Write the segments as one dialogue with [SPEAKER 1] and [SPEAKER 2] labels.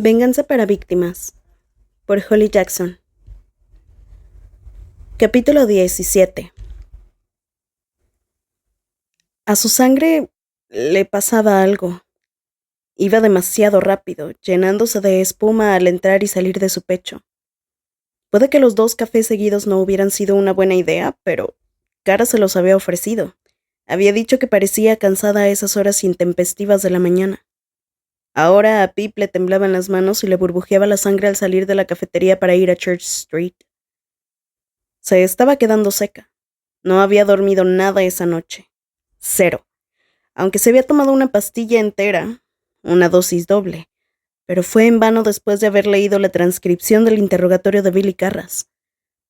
[SPEAKER 1] Venganza para víctimas, por Holly Jackson. Capítulo 17. A su sangre le pasaba algo. Iba demasiado rápido, llenándose de espuma al entrar y salir de su pecho. Puede que los 2 cafés seguidos no hubieran sido una buena idea, pero Cara se los había ofrecido. Había dicho que parecía cansada a esas horas intempestivas de la mañana. Ahora a Pip le temblaban las manos y le burbujeaba la sangre al salir de la cafetería para ir a Church Street. Se estaba quedando seca. No había dormido nada esa noche. 0. Aunque se había tomado una pastilla entera, una dosis doble, pero fue en vano después de haber leído la transcripción del interrogatorio de Billy Carras.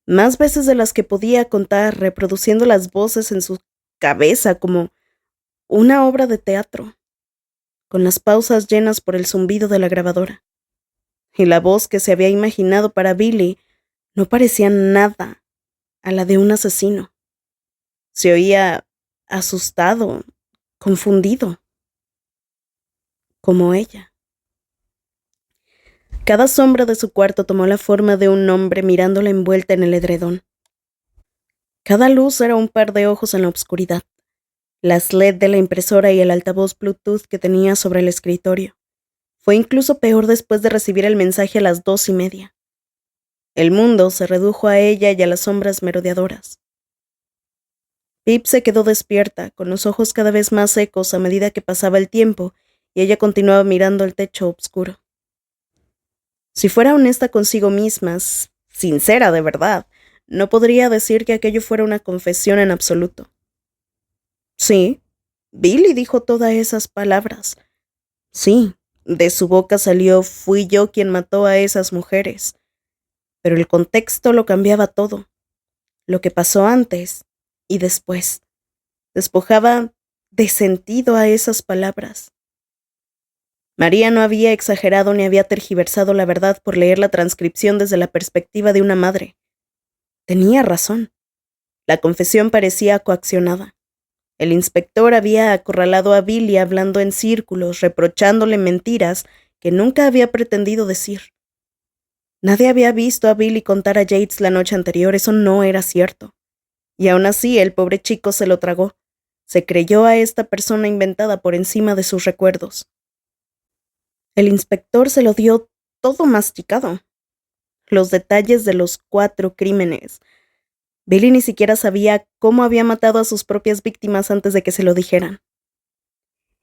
[SPEAKER 1] Más veces de las que podía contar, reproduciendo las voces en su cabeza como una obra de teatro, con las pausas llenas por el zumbido de la grabadora. Y la voz que se había imaginado para Billy no parecía nada a la de un asesino. Se oía asustado, confundido, como ella. Cada sombra de su cuarto tomó la forma de un hombre mirándola envuelta en el edredón. Cada luz era un par de ojos en la oscuridad, las LED de la impresora y el altavoz Bluetooth que tenía sobre el escritorio. Fue incluso peor después de recibir el mensaje a las 2:30. El mundo se redujo a ella y a las sombras merodeadoras. Pip se quedó despierta, con los ojos cada vez más secos a medida que pasaba el tiempo, y ella continuaba mirando el techo oscuro. Si fuera honesta consigo misma, sincera de verdad, no podría decir que aquello fuera una confesión en absoluto. Sí, Billy dijo todas esas palabras. Sí, de su boca salió "fui yo quien mató a esas mujeres". Pero el contexto lo cambiaba todo. Lo que pasó antes y después despojaba de sentido a esas palabras. María no había exagerado ni había tergiversado la verdad por leer la transcripción desde la perspectiva de una madre. Tenía razón. La confesión parecía coaccionada. El inspector había acorralado a Billy hablando en círculos, reprochándole mentiras que nunca había pretendido decir. Nadie había visto a Billy contar a Yates la noche anterior, eso no era cierto. Y aún así el pobre chico se lo tragó. Se creyó a esta persona inventada por encima de sus recuerdos. El inspector se lo dio todo masticado. Los detalles de los 4 crímenes. Billy ni siquiera sabía cómo había matado a sus propias víctimas antes de que se lo dijeran.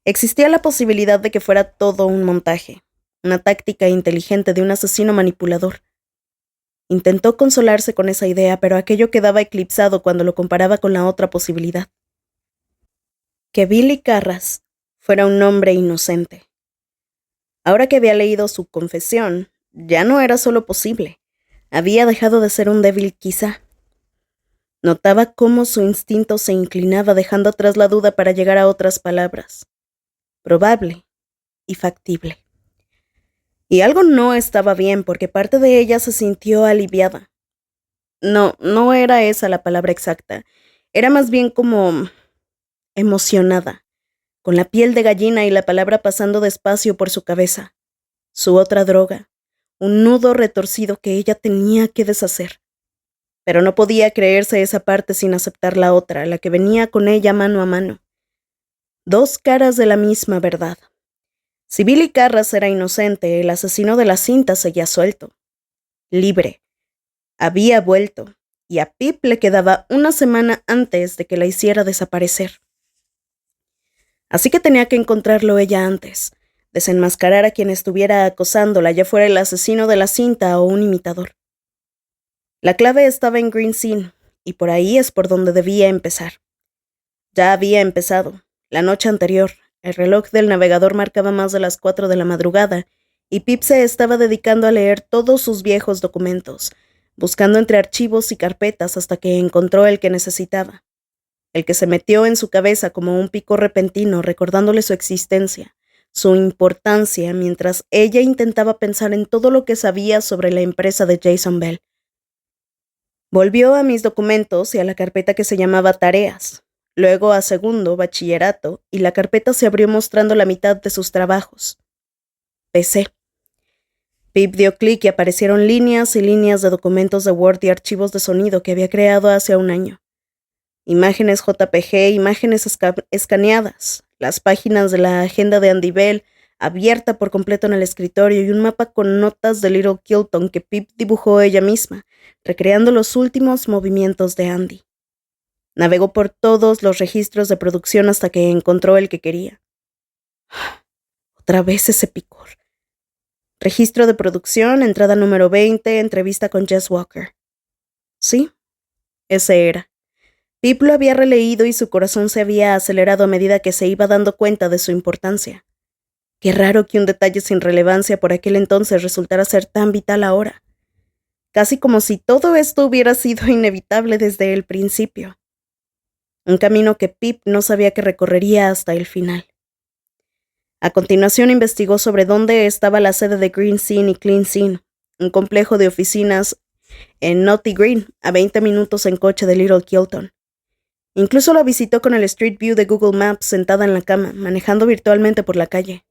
[SPEAKER 1] Existía la posibilidad de que fuera todo un montaje, una táctica inteligente de un asesino manipulador. Intentó consolarse con esa idea, pero aquello quedaba eclipsado cuando lo comparaba con la otra posibilidad. Que Billy Carras fuera un hombre inocente. Ahora que había leído su confesión, ya no era solo posible. Había dejado de ser un débil quizá. Notaba cómo su instinto se inclinaba dejando atrás la duda para llegar a otras palabras. Probable y factible. Y algo no estaba bien porque parte de ella se sintió aliviada. No era esa la palabra exacta. Era más bien como emocionada, con la piel de gallina y la palabra pasando despacio por su cabeza. Su otra droga, un nudo retorcido que ella tenía que deshacer. Pero no podía creerse esa parte sin aceptar la otra, la que venía con ella mano a mano. 2 caras de la misma verdad. Si Billy Carras era inocente, el asesino de la cinta seguía suelto. Libre. Había vuelto, y a Pip le quedaba una semana antes de que la hiciera desaparecer. Así que tenía que encontrarlo ella antes, desenmascarar a quien estuviera acosándola, ya fuera el asesino de la cinta o un imitador. La clave estaba en Green Scene, y por ahí es por donde debía empezar. Ya había empezado. La noche anterior, el reloj del navegador marcaba más de las 4 de la madrugada, y Pip se estaba dedicando a leer todos sus viejos documentos, buscando entre archivos y carpetas hasta que encontró el que necesitaba. El que se metió en su cabeza como un pico repentino, recordándole su existencia, su importancia, mientras ella intentaba pensar en todo lo que sabía sobre la empresa de Jason Bell. Volvió a mis documentos y a la carpeta que se llamaba Tareas, luego a segundo, Bachillerato, y la carpeta se abrió mostrando la mitad de sus trabajos. PC. Pip dio clic y aparecieron líneas y líneas de documentos de Word y archivos de sonido que había creado hace un año. Imágenes JPG, imágenes escaneadas, las páginas de la agenda de Andy Bell, abierta por completo en el escritorio, y un mapa con notas de Little Kilton que Pip dibujó ella misma, recreando los últimos movimientos de Andy. Navegó por todos los registros de producción hasta que encontró el que quería. Otra vez ese picor. Registro de producción, entrada número 20, entrevista con Jess Walker. Sí, ese era. Pip lo había releído y su corazón se había acelerado a medida que se iba dando cuenta de su importancia. Qué raro que un detalle sin relevancia por aquel entonces resultara ser tan vital ahora. Casi como si todo esto hubiera sido inevitable desde el principio. Un camino que Pip no sabía que recorrería hasta el final. A continuación investigó sobre dónde estaba la sede de Green Scene y Clean Scene, un complejo de oficinas en Naughty Green, a 20 minutos en coche de Little Kilton. Incluso la visitó con el Street View de Google Maps sentada en la cama, manejando virtualmente por la calle.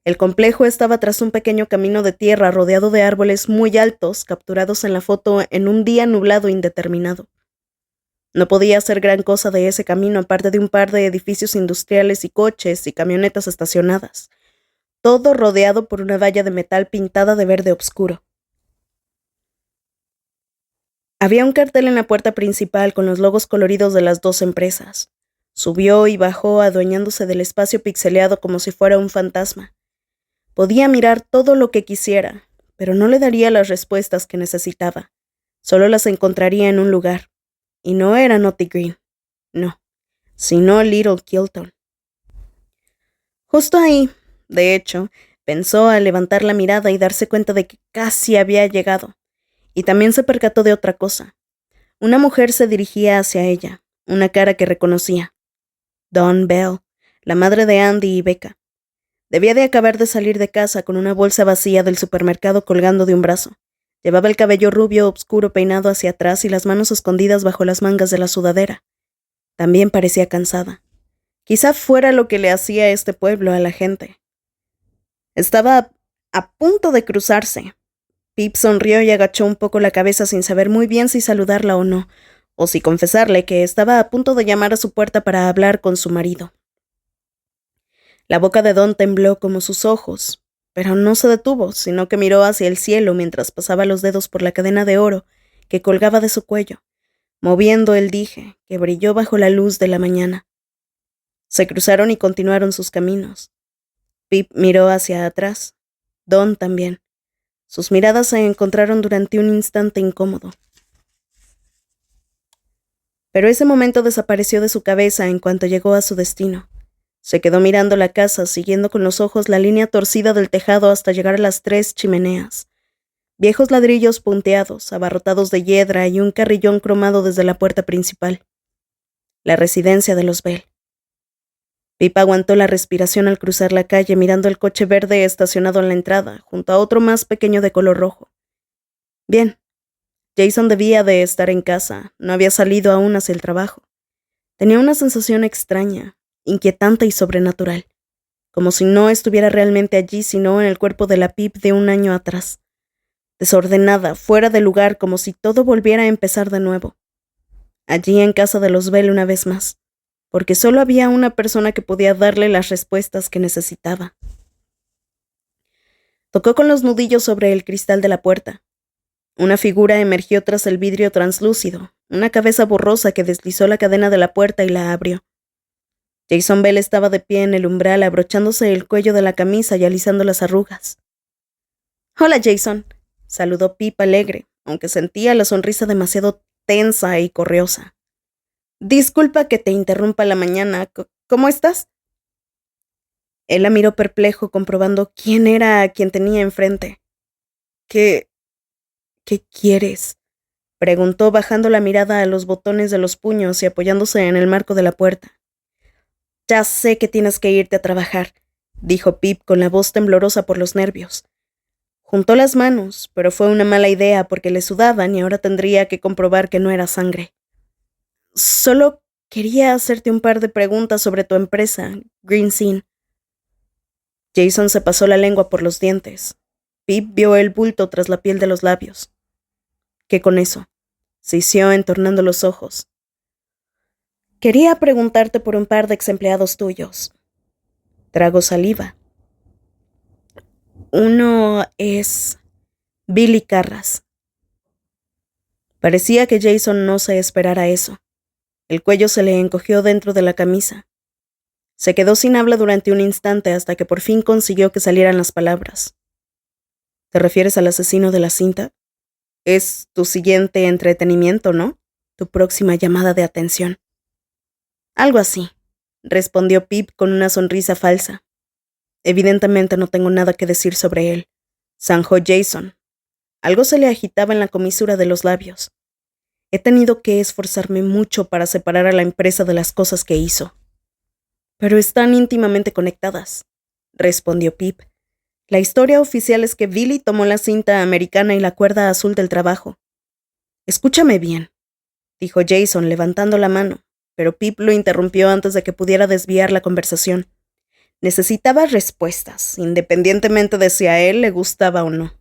[SPEAKER 1] El complejo estaba tras un pequeño camino de tierra rodeado de árboles muy altos, capturados en la foto en un día nublado indeterminado. No podía hacer gran cosa de ese camino aparte de un par de edificios industriales y coches y camionetas estacionadas, todo rodeado por una valla de metal pintada de verde oscuro. Había un cartel en la puerta principal con los logos coloridos de las dos empresas. Subió y bajó adueñándose del espacio pixeleado como si fuera un fantasma. Podía mirar todo lo que quisiera, pero no le daría las respuestas que necesitaba. Solo las encontraría en un lugar. Y no era Naughty Green, no, sino Little Kilton. Justo ahí, de hecho, pensó al levantar la mirada y darse cuenta de que casi había llegado. Y también se percató de otra cosa. Una mujer se dirigía hacia ella, una cara que reconocía. Dawn Bell, la madre de Andy y Becca. Debía de acabar de salir de casa con una bolsa vacía del supermercado colgando de un brazo. Llevaba el cabello rubio oscuro peinado hacia atrás y las manos escondidas bajo las mangas de la sudadera. También parecía cansada. Quizá fuera lo que le hacía este pueblo a la gente. Estaba a punto de cruzarse. Pip sonrió y agachó un poco la cabeza sin saber muy bien si saludarla o no, o si confesarle que estaba a punto de llamar a su puerta para hablar con su marido. La boca de Don tembló como sus ojos, pero no se detuvo, sino que miró hacia el cielo mientras pasaba los dedos por la cadena de oro que colgaba de su cuello, moviendo el dije que brilló bajo la luz de la mañana. Se cruzaron y continuaron sus caminos. Pip miró hacia atrás, Don también. Sus miradas se encontraron durante un instante incómodo. Pero ese momento desapareció de su cabeza en cuanto llegó a su destino. Se quedó mirando la casa, siguiendo con los ojos la línea torcida del tejado hasta llegar a las 3 chimeneas. Viejos ladrillos punteados, abarrotados de hiedra y un carrillón cromado desde la puerta principal. La residencia de los Bell. Pip aguantó la respiración al cruzar la calle mirando el coche verde estacionado en la entrada, junto a otro más pequeño de color rojo. Bien, Jason debía de estar en casa, no había salido aún hacia el trabajo. Tenía una sensación extraña, inquietante y sobrenatural, como si no estuviera realmente allí, sino en el cuerpo de la Pip de un año atrás. Desordenada, fuera de lugar, como si todo volviera a empezar de nuevo. Allí en casa de los Bell una vez más, porque solo había una persona que podía darle las respuestas que necesitaba. Tocó con los nudillos sobre el cristal de la puerta. Una figura emergió tras el vidrio translúcido, una cabeza borrosa que deslizó la cadena de la puerta y la abrió. Jason Bell estaba de pie en el umbral, abrochándose el cuello de la camisa y alisando las arrugas. «Hola, Jason», saludó Pip alegre, aunque sentía la sonrisa demasiado tensa y correosa. «Disculpa que te interrumpa la mañana. ¿Cómo estás?» Él la miró perplejo, comprobando quién era a quien tenía enfrente. ¿Qué quieres?», preguntó, bajando la mirada a los botones de los puños y apoyándose en el marco de la puerta. «Ya sé que tienes que irte a trabajar», dijo Pip con la voz temblorosa por los nervios. Juntó las manos, pero fue una mala idea porque le sudaban y ahora tendría que comprobar que no era sangre. «Solo quería hacerte un par de preguntas sobre tu empresa, Green Scene». Jason se pasó la lengua por los dientes. Pip vio el bulto tras la piel de los labios. ¿Qué con eso? Sisió entornando los ojos. Quería preguntarte por un par de ex-empleados tuyos. Tragó saliva. Uno es Billy Carras. Parecía que Jason no se esperara eso. El cuello se le encogió dentro de la camisa. Se quedó sin habla durante un instante hasta que por fin consiguió que salieran las palabras. ¿Te refieres al asesino de la cinta? Es tu siguiente entretenimiento, ¿no? Tu próxima llamada de atención. Algo así, respondió Pip con una sonrisa falsa. Evidentemente no tengo nada que decir sobre él, zanjó Jason. Algo se le agitaba en la comisura de los labios. He tenido que esforzarme mucho para separar a la empresa de las cosas que hizo. Pero están íntimamente conectadas, respondió Pip. La historia oficial es que Billy tomó la cinta americana y la cuerda azul del trabajo. Escúchame bien, dijo Jason levantando la mano, pero Pip lo interrumpió antes de que pudiera desviar la conversación. Necesitaba respuestas, independientemente de si a él le gustaba o no.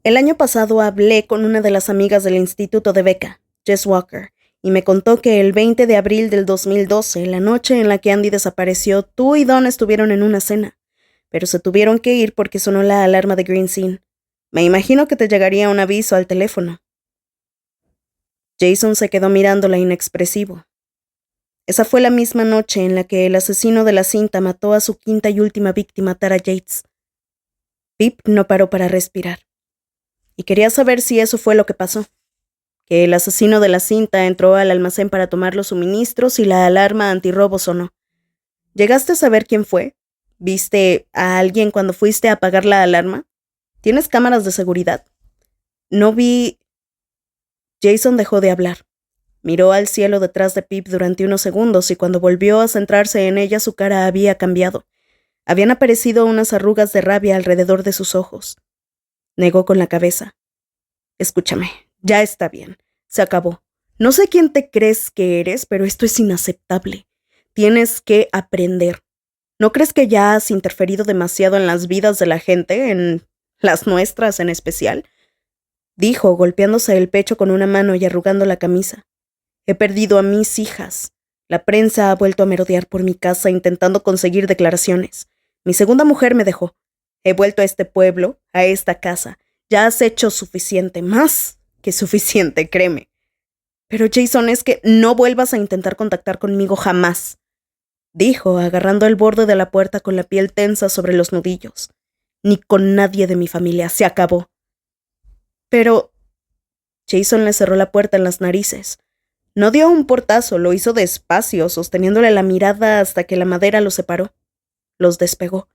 [SPEAKER 1] El año pasado hablé con una de las amigas del instituto de Becca, Jess Walker, y me contó que el 20 de abril del 2012, la noche en la que Andy desapareció, tú y Don estuvieron en una cena, pero se tuvieron que ir porque sonó la alarma de Green Scene. Me imagino que te llegaría un aviso al teléfono. Jason se quedó mirándola inexpresivo. Esa fue la misma noche en la que el asesino de la cinta mató a su quinta y última víctima, Tara Yates. Pip no paró para respirar. Y quería saber si eso fue lo que pasó. Que el asesino de la cinta entró al almacén para tomar los suministros y la alarma antirrobo sonó. ¿Llegaste a saber quién fue? ¿Viste a alguien cuando fuiste a apagar la alarma? ¿Tienes cámaras de seguridad? No vi... Jason dejó de hablar. Miró al cielo detrás de Pip durante unos segundos y cuando volvió a centrarse en ella su cara había cambiado. Habían aparecido unas arrugas de rabia alrededor de sus ojos. Negó con la cabeza. Escúchame, ya está bien. Se acabó. No sé quién te crees que eres, pero esto es inaceptable. Tienes que aprender. ¿No crees que ya has interferido demasiado en las vidas de la gente, en las nuestras en especial? Dijo, golpeándose el pecho con una mano y arrugando la camisa. He perdido a mis hijas. La prensa ha vuelto a merodear por mi casa intentando conseguir declaraciones. Mi segunda mujer me dejó. He vuelto a este pueblo, a esta casa. Ya has hecho suficiente, más que suficiente, créeme. Pero Jason, es que no vuelvas a intentar contactar conmigo jamás, dijo, agarrando el borde de la puerta con la piel tensa sobre los nudillos. Ni con nadie de mi familia, se acabó. Pero... Jason le cerró la puerta en las narices. No dio un portazo, lo hizo despacio, sosteniéndole la mirada hasta que la madera los separó. Los despegó.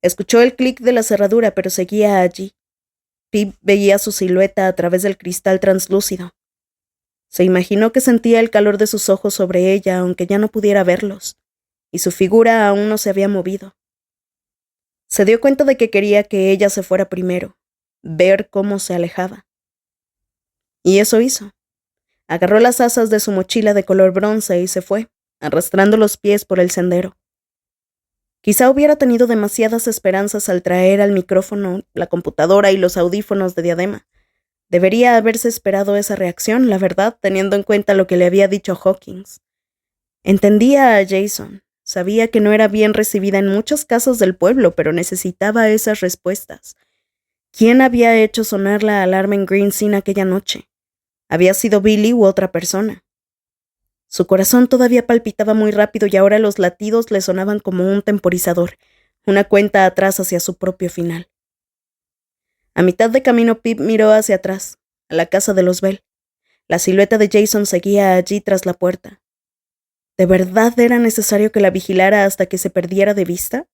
[SPEAKER 1] Escuchó el clic de la cerradura, pero seguía allí. Pip veía su silueta a través del cristal translúcido. Se imaginó que sentía el calor de sus ojos sobre ella, aunque ya no pudiera verlos, y su figura aún no se había movido. Se dio cuenta de que quería que ella se fuera primero, ver cómo se alejaba. Y eso hizo. Agarró las asas de su mochila de color bronce y se fue, arrastrando los pies por el sendero. Quizá hubiera tenido demasiadas esperanzas al traer al micrófono, la computadora y los audífonos de diadema. Debería haberse esperado esa reacción, la verdad, teniendo en cuenta lo que le había dicho Hawkins. Entendía a Jason. Sabía que no era bien recibida en muchos casos del pueblo, pero necesitaba esas respuestas. ¿Quién había hecho sonar la alarma en Green Scene aquella noche? ¿Había sido Billy u otra persona? Su corazón todavía palpitaba muy rápido y ahora los latidos le sonaban como un temporizador, una cuenta atrás hacia su propio final. A mitad de camino Pip miró hacia atrás, a la casa de los Bell. La silueta de Jason seguía allí tras la puerta. ¿De verdad era necesario que la vigilara hasta que se perdiera de vista?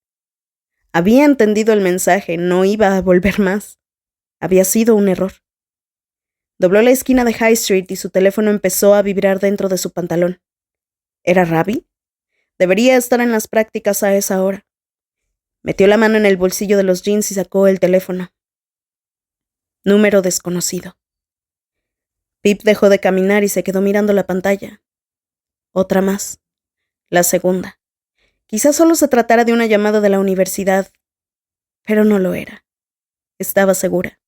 [SPEAKER 1] Había entendido el mensaje, no iba a volver más. Había sido un error. Dobló la esquina de High Street y su teléfono empezó a vibrar dentro de su pantalón. ¿Era Ravi? Debería estar en las prácticas a esa hora. Metió la mano en el bolsillo de los jeans y sacó el teléfono. Número desconocido. Pip dejó de caminar y se quedó mirando la pantalla. Otra más. La segunda. Quizás solo se tratara de una llamada de la universidad, pero no lo era. Estaba segura.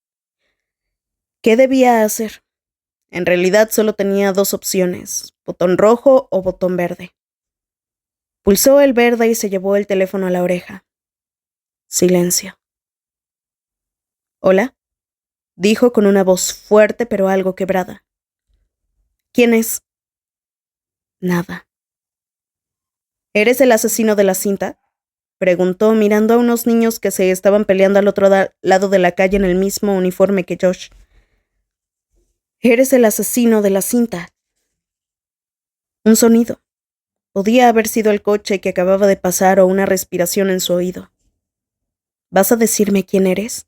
[SPEAKER 1] ¿Qué debía hacer? En realidad solo tenía 2 opciones, botón rojo o botón verde. Pulsó el verde y se llevó el teléfono a la oreja. Silencio. «¿Hola?», dijo con una voz fuerte pero algo quebrada. «¿Quién es?». Nada. «¿Eres el asesino de la cinta?», preguntó mirando a unos niños que se estaban peleando al otro lado de la calle en el mismo uniforme que Josh. «Eres el asesino de la cinta». Un sonido. Podía haber sido el coche que acababa de pasar o una respiración en su oído. «¿Vas a decirme quién eres?»,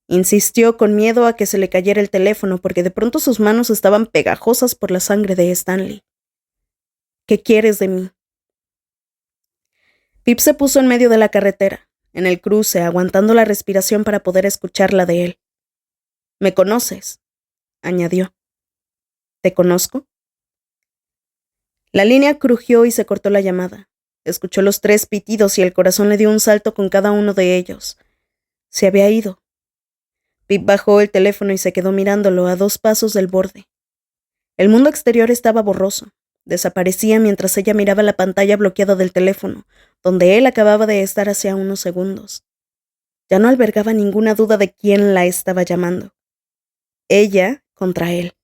[SPEAKER 1] insistió con miedo a que se le cayera el teléfono porque de pronto sus manos estaban pegajosas por la sangre de Stanley. «¿Qué quieres de mí?». Pip se puso en medio de la carretera, en el cruce, aguantando la respiración para poder escucharla de él. «¿Me conoces?», añadió. «¿Te conozco?». La línea crujió y se cortó la llamada. Escuchó los 3 pitidos y el corazón le dio un salto con cada uno de ellos. Se había ido. Pip bajó el teléfono y se quedó mirándolo a 2 pasos del borde. El mundo exterior estaba borroso. Desaparecía mientras ella miraba la pantalla bloqueada del teléfono, donde él acababa de estar hacía unos segundos. Ya no albergaba ninguna duda de quién la estaba llamando. Ella contra él.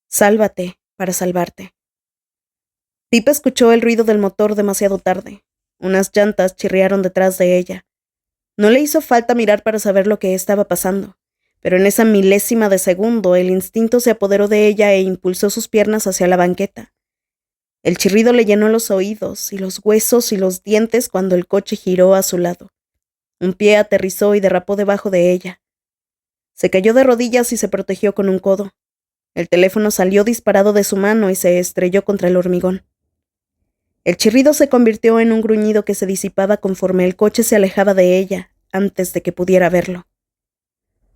[SPEAKER 1] «Sálvate para salvarte». Pip escuchó el ruido del motor demasiado tarde. Unas llantas chirriaron detrás de ella. No le hizo falta mirar para saber lo que estaba pasando, pero en esa milésima de segundo el instinto se apoderó de ella e impulsó sus piernas hacia la banqueta. El chirrido le llenó los oídos y los huesos y los dientes cuando el coche giró a su lado. Un pie aterrizó y derrapó debajo de ella. Se cayó de rodillas y se protegió con un codo. El teléfono salió disparado de su mano y se estrelló contra el hormigón. El chirrido se convirtió en un gruñido que se disipaba conforme el coche se alejaba de ella, antes de que pudiera verlo.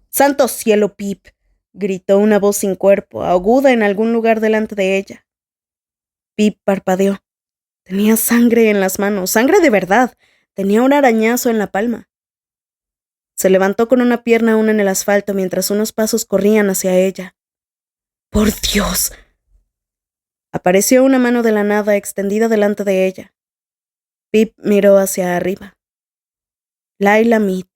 [SPEAKER 1] «¡Santo cielo, Pip!», gritó una voz sin cuerpo, aguda en algún lugar delante de ella. Pip parpadeó. Tenía sangre en las manos, sangre de verdad. Tenía un arañazo en la palma. Se levantó con una pierna aún en el asfalto mientras unos pasos corrían hacia ella. «¡Por Dios!». Apareció una mano de la nada extendida delante de ella. Pip miró hacia arriba. «Layla Mead».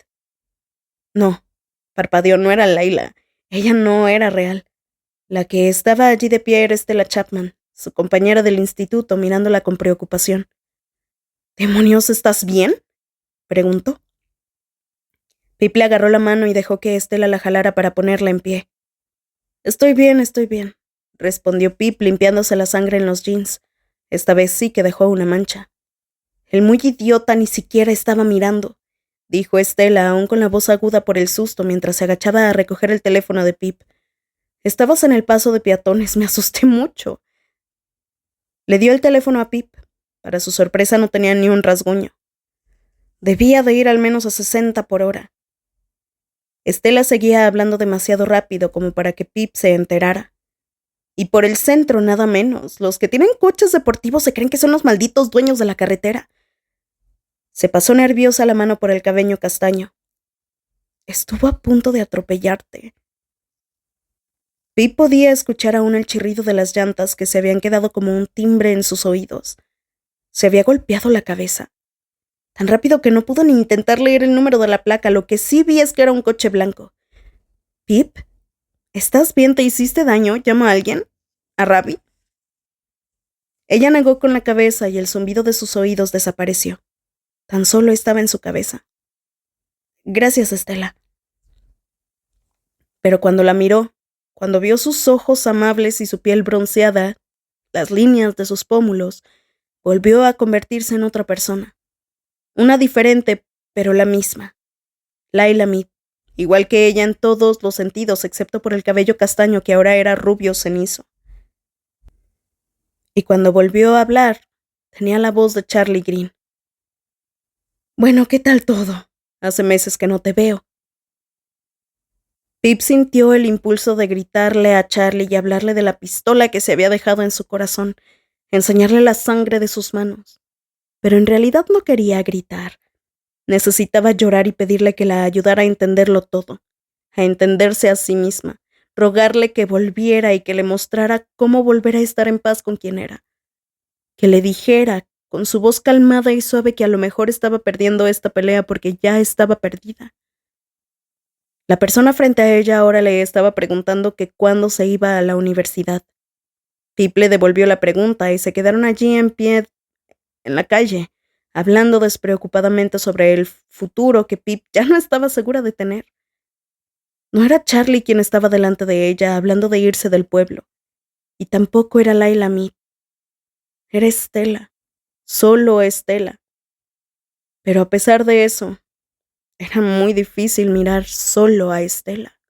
[SPEAKER 1] No, parpadeó, no era Layla. Ella no era real. La que estaba allí de pie era Stella Chapman, su compañera del instituto, mirándola con preocupación. «¿Demonios, estás bien?», preguntó. Pip le agarró la mano y dejó que Stella la jalara para ponerla en pie. Estoy bien», respondió Pip limpiándose la sangre en los jeans. Esta vez sí que dejó una mancha. «El muy idiota ni siquiera estaba mirando», dijo Stella, aún con la voz aguda por el susto mientras se agachaba a recoger el teléfono de Pip. «Estabas en el paso de peatones, me asusté mucho». Le dio el teléfono a Pip. Para su sorpresa no tenía ni un rasguño. Debía de ir al menos a 60 por hora. Stella seguía hablando demasiado rápido como para que Pip se enterara. Y por el centro, nada menos. Los que tienen coches deportivos se creen que son los malditos dueños de la carretera. Se pasó nerviosa la mano por el cabello castaño. «Estuvo a punto de atropellarte». Pip podía escuchar aún el chirrido de las llantas que se habían quedado como un timbre en sus oídos. Se había golpeado la cabeza. Tan rápido que no pudo ni intentar leer el número de la placa. Lo que sí vi es que era un coche blanco. «Pip, ¿estás bien? ¿Te hiciste daño? ¿Llama a alguien? ¿A Ravi?». Ella negó con la cabeza y el zumbido de sus oídos desapareció. Tan solo estaba en su cabeza. «Gracias, Stella». Pero cuando la miró, cuando vio sus ojos amables y su piel bronceada, las líneas de sus pómulos, volvió a convertirse en otra persona. Una diferente, pero la misma. Layla Mead, igual que ella en todos los sentidos, excepto por el cabello castaño que ahora era rubio cenizo. Y cuando volvió a hablar, tenía la voz de Charlie Green. «Bueno, ¿qué tal todo? Hace meses que no te veo». Pip sintió el impulso de gritarle a Charlie y hablarle de la pistola que se había dejado en su corazón, enseñarle la sangre de sus manos. Pero en realidad no quería gritar. Necesitaba llorar y pedirle que la ayudara a entenderlo todo, a entenderse a sí misma, rogarle que volviera y que le mostrara cómo volver a estar en paz con quien era. Que le dijera, con su voz calmada y suave, que a lo mejor estaba perdiendo esta pelea porque ya estaba perdida. La persona frente a ella ahora le estaba preguntando que cuándo se iba a la universidad. Pip le devolvió la pregunta y se quedaron allí en pie en la calle, hablando despreocupadamente sobre el futuro que Pip ya no estaba segura de tener. No era Charlie quien estaba delante de ella, hablando de irse del pueblo, y tampoco era Layla Mead. Era Estela, solo Estela. Pero a pesar de eso, era muy difícil mirar solo a Estela.